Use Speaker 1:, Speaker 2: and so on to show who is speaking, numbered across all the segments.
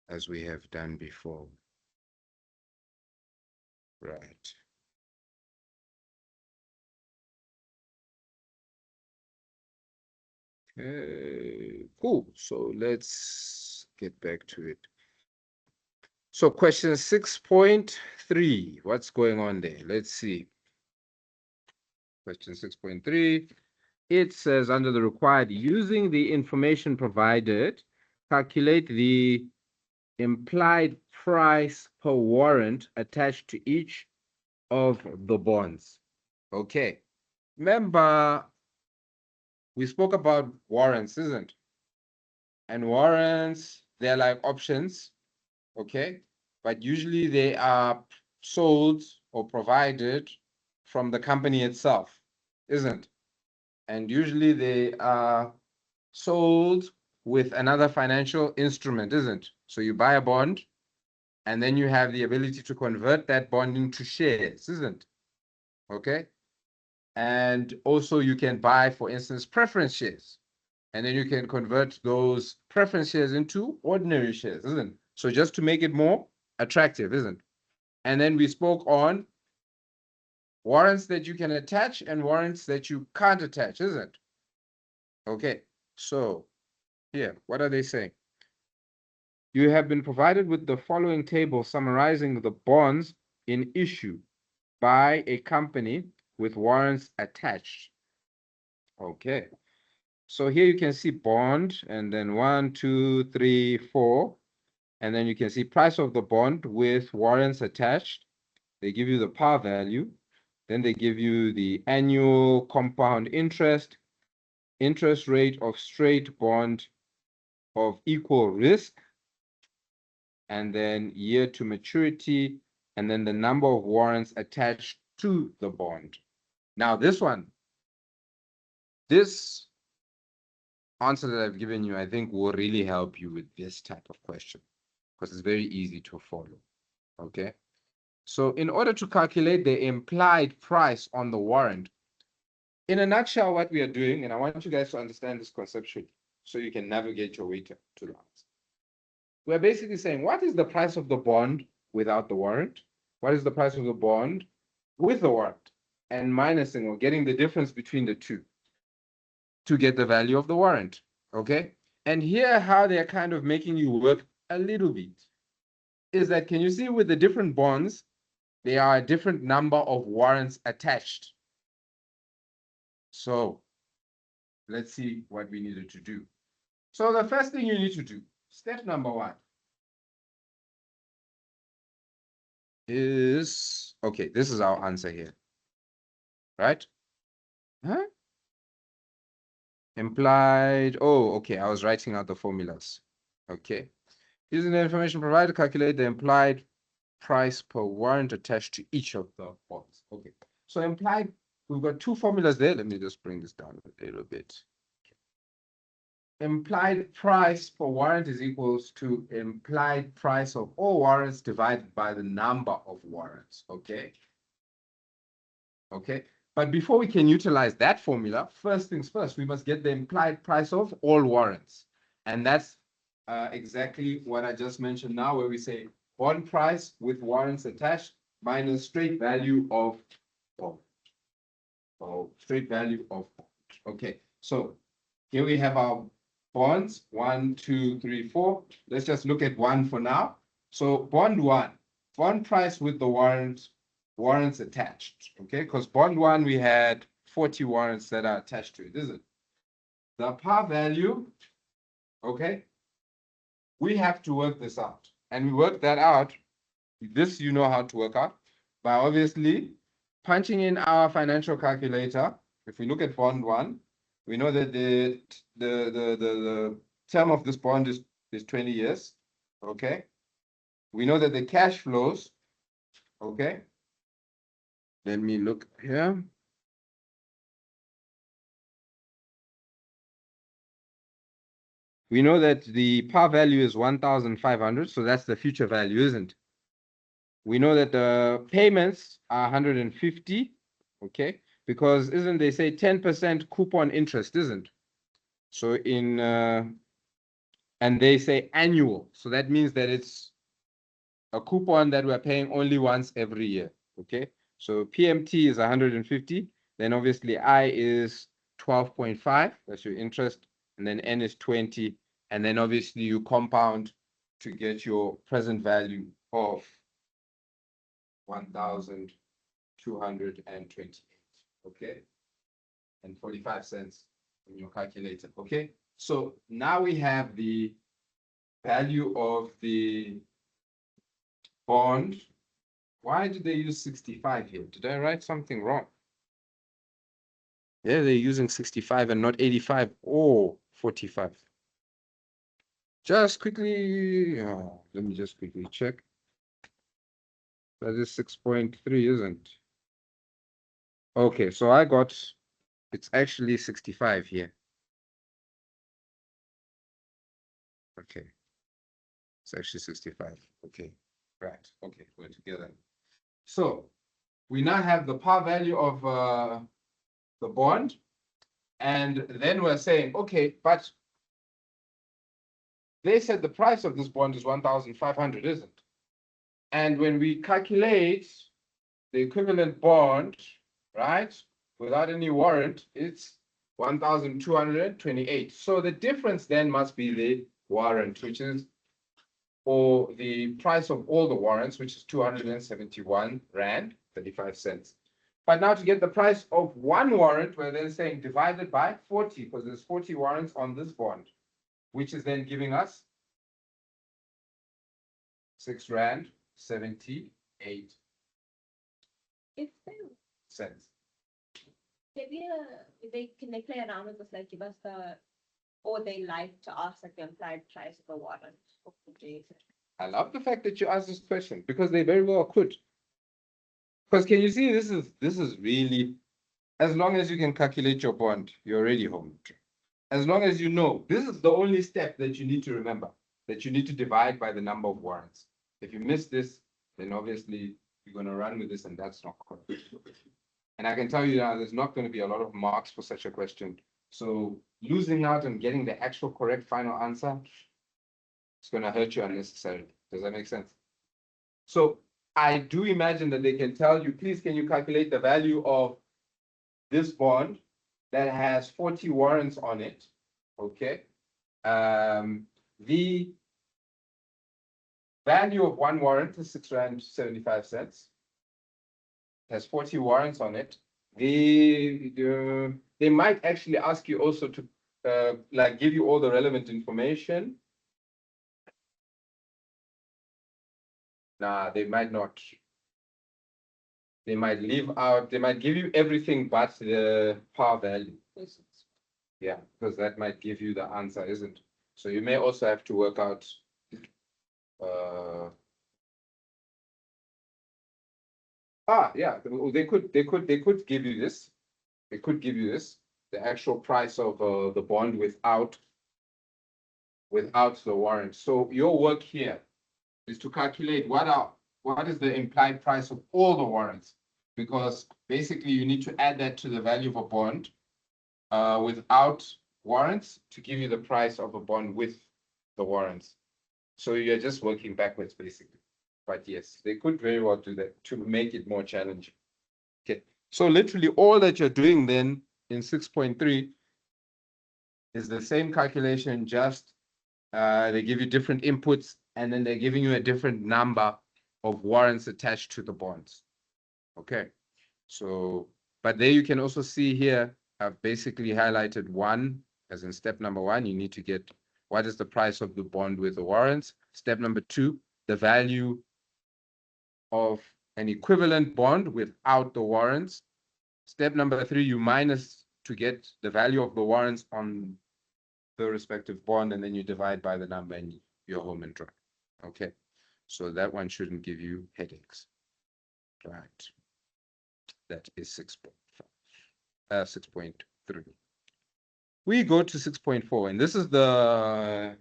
Speaker 1: as we have done before. Right. Cool. So let's get back to it. So question 6.3, what's going on there? Let's see. Question 6.3, it says under the required, using the information provided, calculate the implied price per warrant attached to each of the bonds. Okay. Remember, we spoke about warrants, isn't it? And warrants, they're like options, okay? But usually they are sold or provided from the company itself, isn't it? And usually they are sold with another financial instrument, isn't it? So you buy a bond, and then you have the ability to convert that bond into shares, isn't it? Okay? And also you can buy, for instance, preference shares. And then you can convert those preference shares into ordinary shares, isn't it? So just to make it more attractive, isn't it? And then we spoke on warrants that you can attach and warrants that you can't attach, isn't it? Okay, so here, what are they saying? You have been provided with the following table summarizing the bonds in issue by a company with warrants attached. Okay, so here you can see bond, and then 1, 2, 3, 4, and then you can see price of the bond with warrants attached. They give you the par value, then they give you the annual compound interest rate of straight bond of equal risk, and then year to maturity, and then the number of warrants attached to the bond. Now this answer that I've given you, I think will really help you with this type of question because it's very easy to follow, okay? So in order to calculate the implied price on the warrant, in a nutshell, what we are doing, and I want you guys to understand this conceptually so you can navigate your way to the answer. We're basically saying, what is the price of the bond without the warrant? What is the price of the bond with the warrant? And minusing or getting the difference between the two to get the value of the warrant, okay? And here, how they're kind of making you work a little bit is that, can you see with the different bonds, there are a different number of warrants attached. So let's see what we needed to do. So the first thing you need to do, step number 1, is, okay, this is our answer here, right? Huh? Implied, oh, okay, I was writing out the formulas. Okay. Using the information provided, calculate the implied price per warrant attached to each of the bonds. Okay. So implied, we've got two formulas there. Let me just bring this down a little bit. Implied price per warrant is equals to implied price of all warrants divided by the number of warrants. Okay. Okay. But before we can utilize that formula, first things first, we must get the implied price of all warrants. And that's exactly what I just mentioned now, where we say bond price with warrants attached minus straight value of bond. So straight value of bond. Okay, so here we have our bonds, 1, 2, 3, 4. Let's just look at 1 for now. So bond 1, bond price with the warrants attached, okay? Because bond 1, we had 40 warrants that are attached to it, isn't it? The par value, okay? We have to work this out. And we work that out, this you know how to work out, by obviously punching in our financial calculator. If we look at bond 1, we know that the term of this bond is 20 years, okay? We know that the cash flows, okay? Let me look here. We know that the par value is 1,500, so that's the future value, isn't it? We know that the payments are 150, okay? Because isn't they say 10% coupon interest, isn't? So in and they say annual. So that means that it's a coupon that we're paying only once every year. Okay. So PMT is 150. Then obviously I is 12.5. That's your interest. And then N is 20. And then obviously you compound to get your present value of 1,228. Okay. And 45 cents in your calculator. Okay. So now we have the value of the bond. Why did they use 65 here? Did I write something wrong? Yeah, they're using 65 and not 85 or 45. Just quickly, let me just quickly check. That is 6.3, isn't? Okay, so I got, it's actually 65 here. Okay, it's actually 65. Okay, right. Okay, we're together. So we now have the par value of the bond. And then we're saying, okay, but they said the price of this bond is 1,500, isn't it? And when we calculate the equivalent bond, right, without any warrant, it's 1,228. So the difference then must be the warrant, which is, or the price of all the warrants, which is 271 Rand, 35 cents. But now to get the price of one warrant, we're then saying divided by 40, because there's 40 warrants on this bond, which is then giving us 6 Rand 78
Speaker 2: If they
Speaker 1: cents.
Speaker 2: maybe can they play around with this, like give us the, or they like to ask like the implied price of the warrant.
Speaker 1: I love the fact that you asked this question because they very well could. Because can you see this is really, as long as you can calculate your bond, you're already home. As long as you know, this is the only step that you need to remember, that you need to divide by the number of warrants. If you miss this, then obviously you're going to run with this and that's not correct. And I can tell you now, there's not going to be a lot of marks for such a question. So losing out and getting the actual correct final answer, it's going to hurt you unnecessarily. Does that make sense? So I do imagine that they can tell you, please, can you calculate the value of this bond that has 40 warrants on it? Okay. The value of one warrant is 6 Rand 75 cents. Has 40 warrants on it. They might actually ask you also to like give you all the relevant information. Nah, they might not. They might leave out, they might give you everything but the par value. Yeah, because that might give you the answer, isn't it? So you may also have to work out yeah, they could give you this. They could give you this, the actual price of the bond without the warrant. So your work here is to calculate what is the implied price of all the warrants, because basically you need to add that to the value of a bond without warrants to give you the price of a bond with the warrants. So you're just working backwards basically. But yes, they could very well do that to make it more challenging. Okay, so literally all that you're doing then in 6.3 is the same calculation, just they give you different inputs and then they're giving you a different number of warrants attached to the bonds. Okay, so, but there you can also see here, I've basically highlighted one, as in step number one, you need to get what is the price of the bond with the warrants. Step number two, the value of an equivalent bond without the warrants. Step number three, you minus to get the value of the warrants on the respective bond, and then you divide by the number and you're home and dry. Okay, so that one shouldn't give you headaches. Right, that is 6.5, 6.3. We go to 6.4, and this is the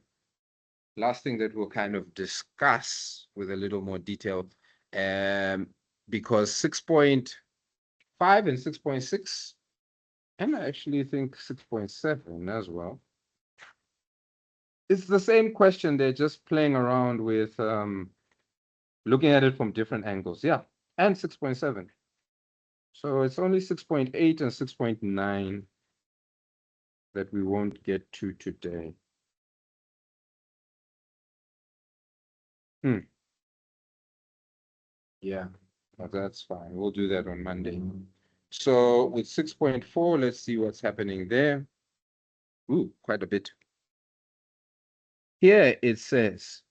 Speaker 1: last thing that we'll kind of discuss with a little more detail, because 6.5 and 6.6, and I actually think 6.7 as well. It's the same question. They're just playing around with looking at it from different angles. Yeah, and 6.7. So it's only 6.8 and 6.9 that we won't get to today. Yeah, but that's fine. We'll do that on Monday. So with 6.4, let's see what's happening there. Ooh, quite a bit. Here it says,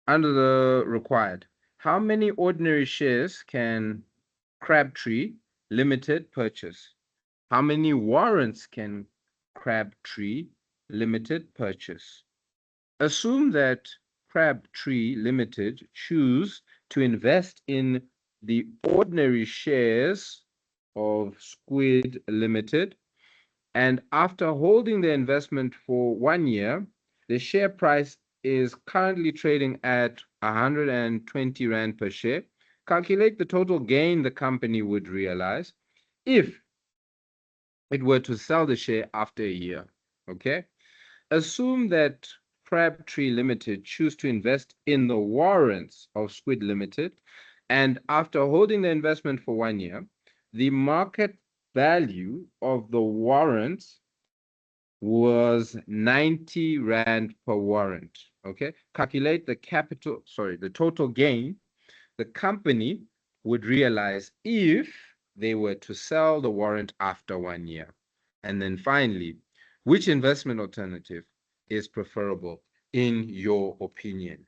Speaker 1: under the required, how many ordinary shares can Crabtree Limited purchase? How many warrants can Crabtree Limited purchase? Assume that Crabtree Limited choose to invest in the ordinary shares of Squid Limited, and after holding the investment for 1 year, the share price is currently trading at 120 Rand per share. Calculate the total gain the company would realize if it were to sell the share after a year. Okay? Assume that Crabtree Limited choose to invest in the warrants of Squid Limited, and after holding the investment for 1 year, the market value of the warrants was 90 Rand per warrant. Okay, calculate the total gain the company would realize if they were to sell the warrant after 1 year. And then finally, which investment alternative is preferable in your opinion?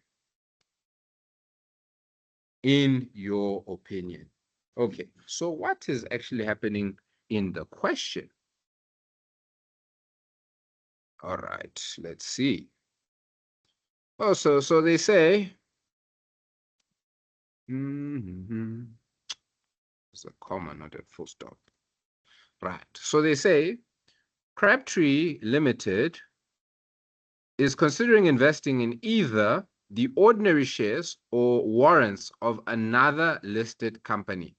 Speaker 1: In your opinion. Okay, so what is actually happening in the question? All right, let's see. Oh, so they say, it's a comma, not a full stop. Right, so they say Crabtree Limited is considering investing in either the ordinary shares or warrants of another listed company.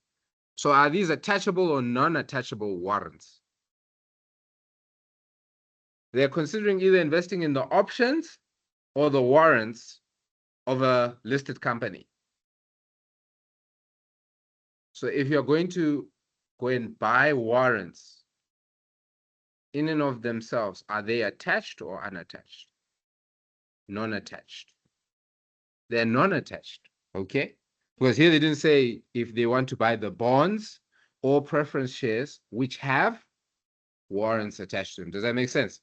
Speaker 1: So are these attachable or non-attachable warrants? They're considering either investing in the options or the warrants of a listed company. So if you're going to go and buy warrants in and of themselves, are they attached or unattached? Non-attached. They're non-attached, okay? Because here they didn't say if they want to buy the bonds or preference shares which have warrants attached to them. Does that make sense?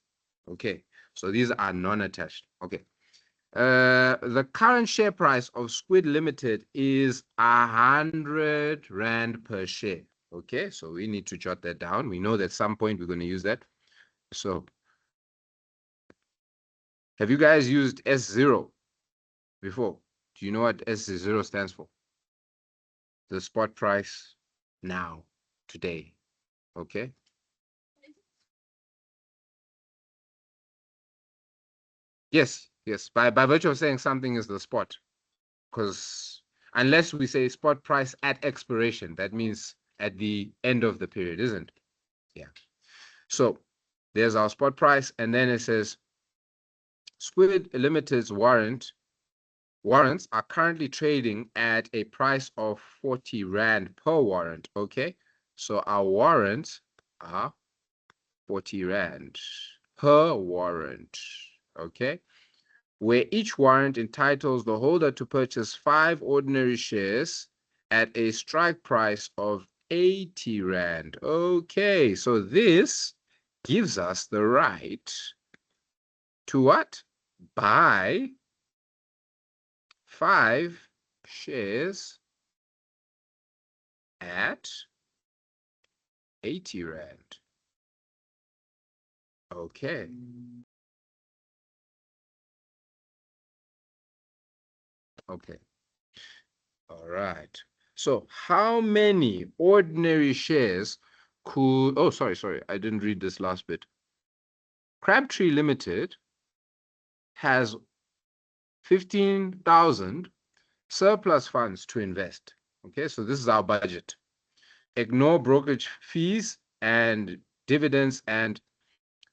Speaker 1: Okay, so these are non-attached. Okay. The current share price of Squid Limited is 100 Rand per share. Okay, so we need to jot that down. We know that at some point we're going to use that. So, have you guys used S0 before? Do you know what S0 stands for? The spot price now, today. Okay. Yes, yes. By virtue of saying something is the spot, because unless we say spot price at expiration, that means at the end of the period, isn't it? Yeah. So there's our spot price, and then it says Squid Limited's warrants are currently trading at a price of 40 Rand per warrant. Okay. So our warrants are 40 Rand per warrant. Okay. Where each warrant entitles the holder to purchase 5 ordinary shares at a strike price of 80 Rand. Okay, so this gives us the right to what? Buy 5 shares at 80 Rand. Okay. Okay. All right. So how many ordinary shares could, oh, sorry, I didn't read this last bit. Crabtree Limited has 15,000 surplus funds to invest. Okay, so this is our budget. Ignore brokerage fees and dividends and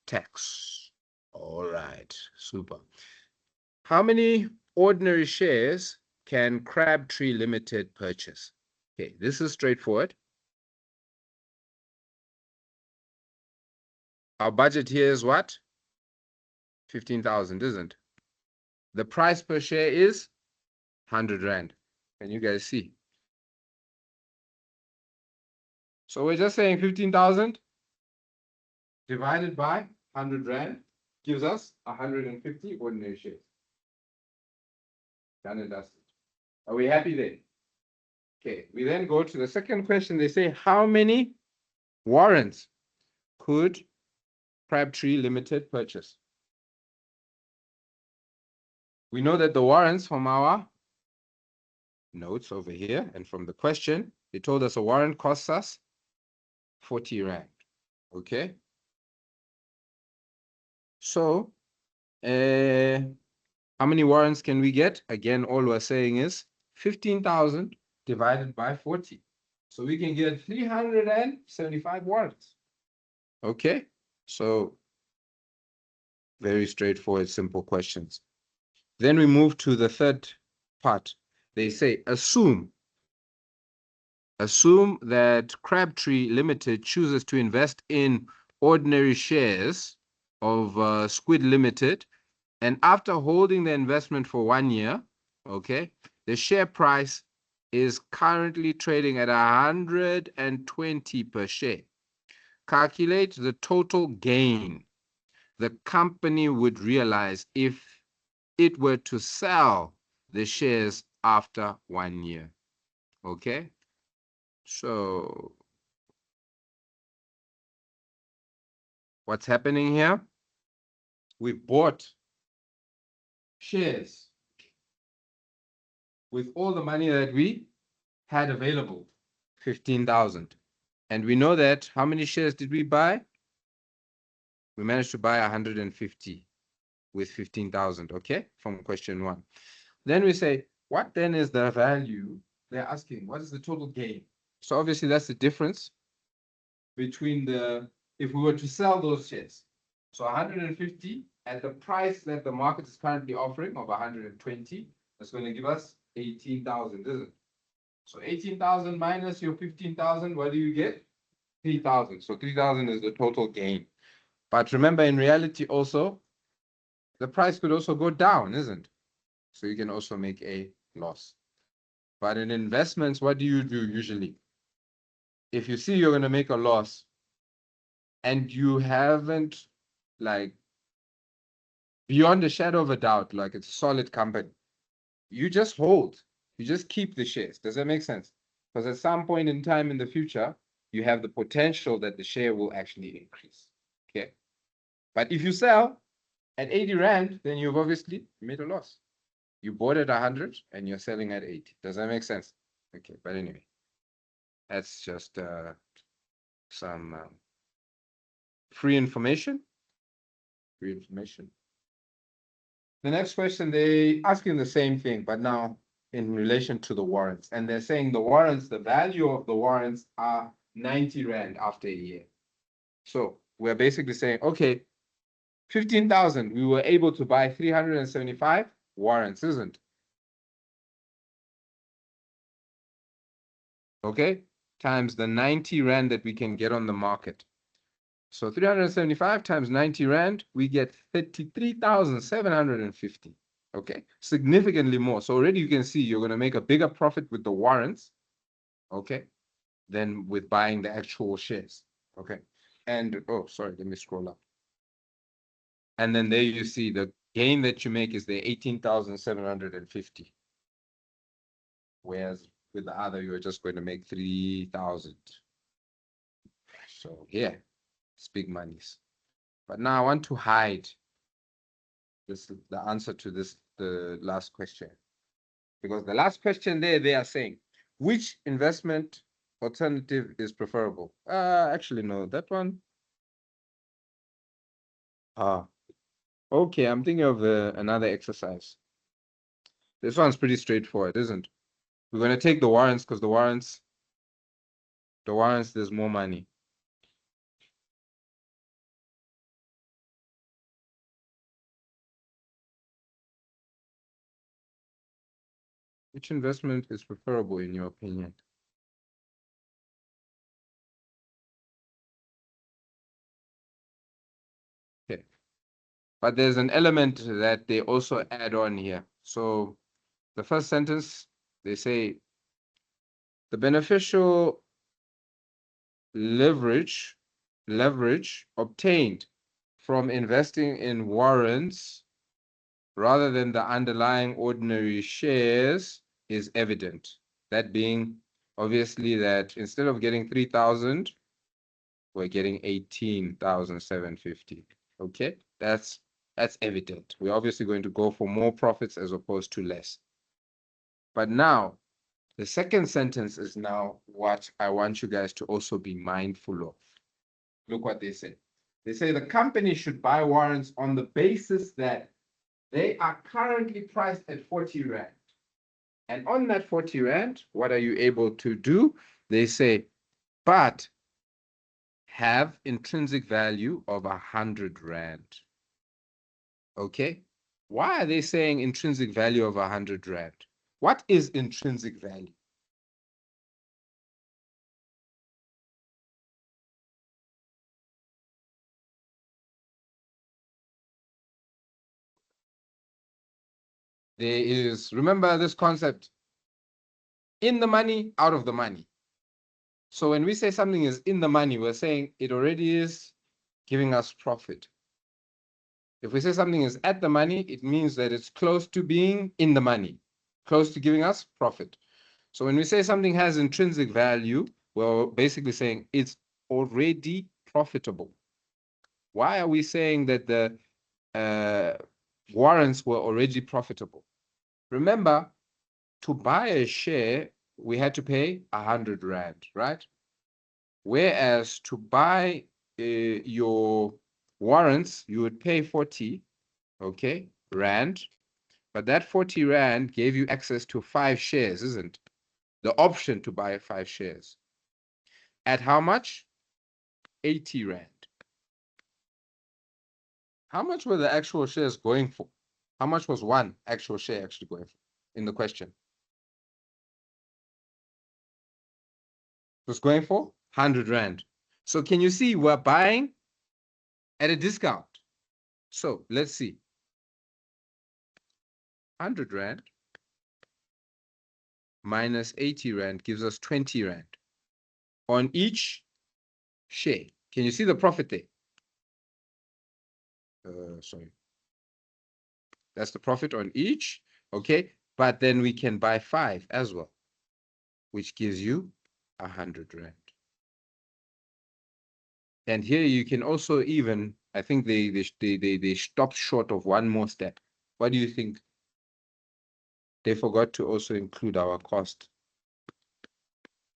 Speaker 1: tax. All right, super. How many ordinary shares can Crabtree Limited purchase? Okay, this is straightforward. Our budget here is what? 15,000, isn't it? The price per share is 100 Rand. Can you guys see? So we're just saying 15,000 divided by 100 Rand gives us 150 ordinary shares. Done and dusted. Are we happy there? Okay, we then go to the second question. They say, how many warrants could Crabtree Limited purchase? We know that the warrants from our notes over here and from the question, they told us a warrant costs us 40 Rand. Okay. So, how many warrants can we get? Again, all we're saying is 15,000 divided by 40. So we can get 375 warrants. Okay. So, very straightforward, simple questions. Then we move to the third part. They say, assume that Crabtree Limited chooses to invest in ordinary shares of Squid Limited, and after holding the investment for 1 year, okay, the share price is currently trading at 120 per share. Calculate the total gain the company would realize if it were to sell the shares after 1 year. Okay, so what's happening here? We bought shares with all the money that we had available, 15,000. And we know that how many shares did we buy? We managed to buy 150 with 15,000, okay, from question 1. Then we say, what then is the value? They're asking, what is the total gain? So obviously that's the difference between if we were to sell those shares. So 150 at the price that the market is currently offering of 120, that's going to give us 18,000, isn't it? So 18,000 minus your 15,000, what do you get? 3,000. So 3,000 is the total gain. But remember, in reality also, the price could also go down, isn't it? So you can also make a loss. But in investments, what do you do usually? If you see you're going to make a loss and you haven't, like, beyond a shadow of a doubt, like it's a solid company, you just hold, you just keep the shares. Does that make sense? Because at some point in time in the future, you have the potential that the share will actually increase. Okay. But if you sell at 80 Rand, then you've obviously made a loss. You bought at 100 and you're selling at 80. Does that make sense? Okay, but anyway, that's just some free information. Free information. The next question, they asking the same thing, but now in relation to the warrants. And they're saying the warrants, the value of the warrants are 90 Rand after a year. So we're basically saying, okay, 15,000, we were able to buy 375 warrants, isn't it? Okay, times the 90 Rand that we can get on the market. So 375 times 90 Rand, we get 33,750. Okay, significantly more. So already you can see you're going to make a bigger profit with the warrants, okay, than with buying the actual shares. Okay, and oh, sorry, let me scroll up. And then there you see the gain that you make is the 18,750. Whereas with the other, you're just going to make 3,000. So yeah, it's big monies. But now I want to hide the answer to the last question. Because the last question there, they are saying, which investment alternative is preferable? Actually, no, that one. Okay, I'm thinking of another exercise. This one's pretty straightforward, isn't it? We're going to take the warrants because the warrants, there's more money. Which investment is preferable in your opinion? Okay. But there's an element that they also add on here. So the first sentence, they say the beneficial leverage obtained from investing in warrants rather than the underlying ordinary shares is evident. That being obviously that instead of getting 3,000, we're getting 18,750. Okay, that's evident. We're obviously going to go for more profits as opposed to less. But now, the second sentence is now what I want you guys to also be mindful of. Look what they say. They say the company should buy warrants on the basis that they are currently priced at 40 Rand. And on that 40 Rand, what are you able to do? They say, but have intrinsic value of 100 Rand. Okay? Why are they saying intrinsic value of 100 Rand? What is intrinsic value? There is, remember this concept, in the money, out of the money. So when we say something is in the money, we're saying it already is giving us profit. If we say something is at the money, it means that it's close to being in the money, close to giving us profit. So when we say something has intrinsic value, we're basically saying it's already profitable. Why are we saying that the warrants were already profitable? Remember, to buy a share, we had to pay 100 Rand, right? Whereas to buy your warrants, you would pay 40, okay, Rand. But that 40 Rand gave you access to 5 shares, isn't it? The option to buy 5 shares. At how much? 80 Rand. How much were the actual shares going for? How much was one actual share actually going for in the question? It was going for 100 Rand. So can you see we're buying at a discount? So let's see. 100 Rand minus 80 Rand gives us 20 Rand on each share. Can you see the profit there? Sorry. That's the profit on each. Okay. But then we can buy 5 as well, which gives you 100 Rand. And here you can also even, I think they stopped short of one more step. What do you think? They forgot to also include our cost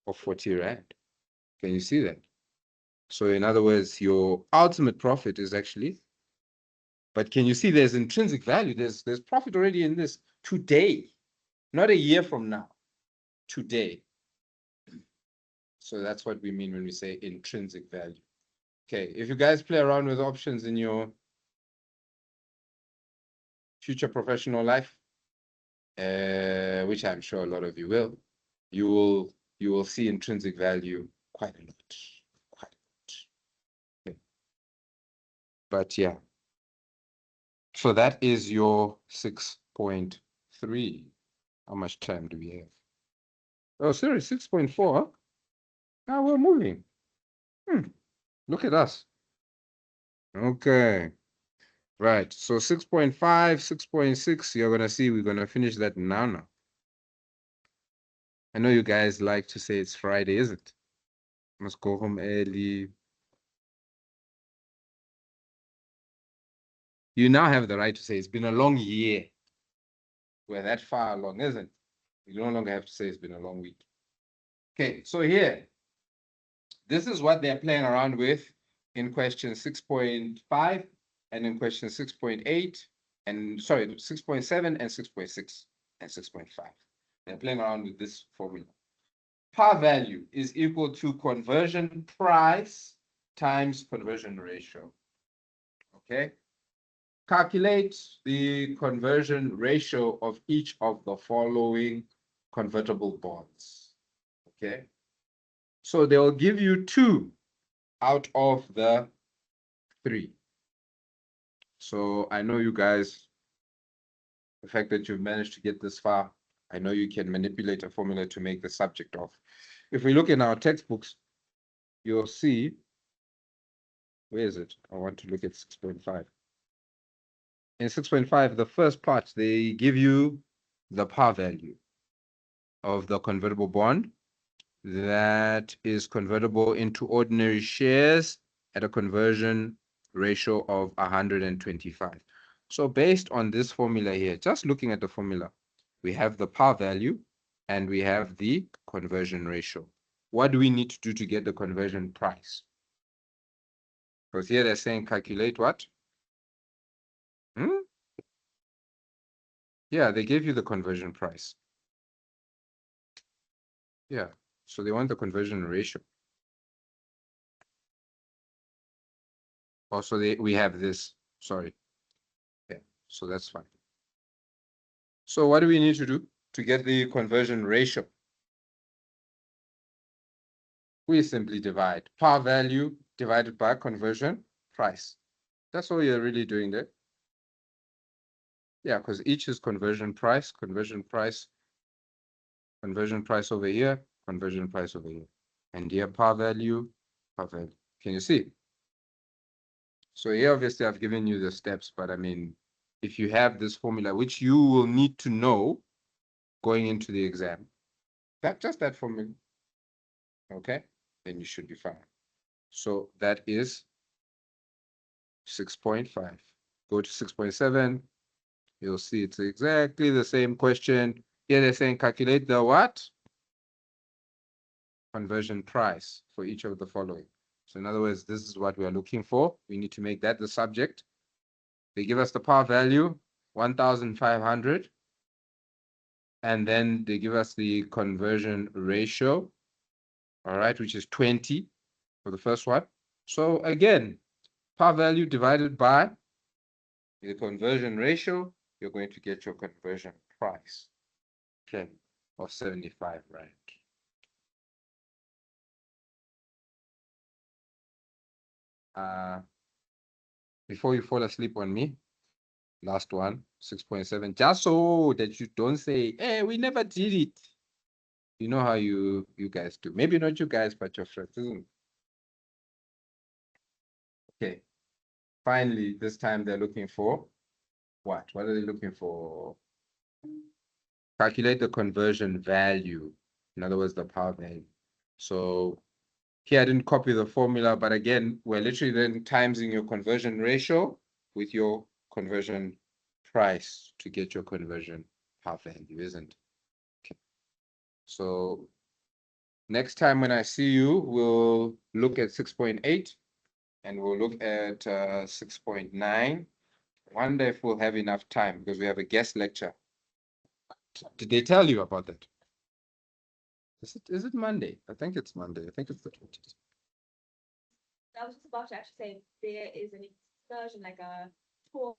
Speaker 1: of 40 Rand. Can you see that? So in other words, your ultimate profit is actually, but can you see there's intrinsic value? There's profit already in this today, not a year from now, today. So that's what we mean when we say intrinsic value. Okay, if you guys play around with options in your future professional life, which I'm sure a lot of you will, you will see intrinsic value quite a lot. Quite a lot. Okay. But yeah. So that is your 6.3. How much time do we have? Oh, sorry, 6.4. Now we're moving. Look at us. Okay. Right. So 6.5, 6.6, you're going to see we're going to finish that now. I know you guys like to say it's Friday, isn't it? Must go home early. You now have the right to say it's been a long year. We're that far along, isn't it? You no longer have to say it's been a long week. Okay, so here, this is what they're playing around with in question 6.5 and in question 6.8 and sorry, 6.7 and 6.6 and 6.5. They're playing around with this formula. Par value is equal to conversion price times conversion ratio. Okay. Calculate the conversion ratio of each of the following convertible bonds. Okay. So they'll give you 2 out of the 3. So I know you guys, the fact that you've managed to get this far, I know you can manipulate a formula to make the subject of. If we look in our textbooks, you'll see, where is it? I want to look at 6.5. In 6.5, the first part, they give you the par value of the convertible bond that is convertible into ordinary shares at a conversion ratio of 125. So based on this formula here, just looking at the formula, we have the par value and we have the conversion ratio. What do we need to do to get the conversion price? Because here they're saying calculate what? Yeah, they gave you the conversion price. Yeah, so they want the conversion ratio. Also, we have this, sorry. Yeah, so that's fine. So what do we need to do to get the conversion ratio? We simply divide par value divided by conversion price. That's all you're really doing there. Yeah, because each is conversion price over here, conversion price over here. And here par value, par value. Can you see? So here, obviously, I've given you the steps, but I mean, if you have this formula, which you will need to know going into the exam, just that formula, okay, then you should be fine. So that is 6.5. Go to 6.7, you'll see it's exactly the same question. Here they're saying calculate the what? Conversion price for each of the following. So in other words, this is what we are looking for. We need to make that the subject. They give us the par value, 1,500. And then they give us the conversion ratio, all right, which is 20 for the first one. So again, par value divided by the conversion ratio, you're going to get your conversion price, okay, of 75 rand. Before you fall asleep on me, last one, 6.7, just so that you don't say, hey, we never did it. You know how you guys do. Maybe not you guys, but your friends, isn't it? Okay. Finally, this time they're looking for what? What are they looking for? Calculate the conversion value. In other words, the par value. So here I didn't copy the formula, but again, we're literally then timesing your conversion ratio with your conversion price to get your conversion par value, isn't it? Okay. So next time when I see you, we'll look at 6.8 and we'll look at 6.9. Wonder if we'll have enough time because we have a guest lecture. Did they tell you about that? Is it Monday? I think it's Monday. I think it's the 20th.
Speaker 2: I was just about to actually say there is an excursion, like a tour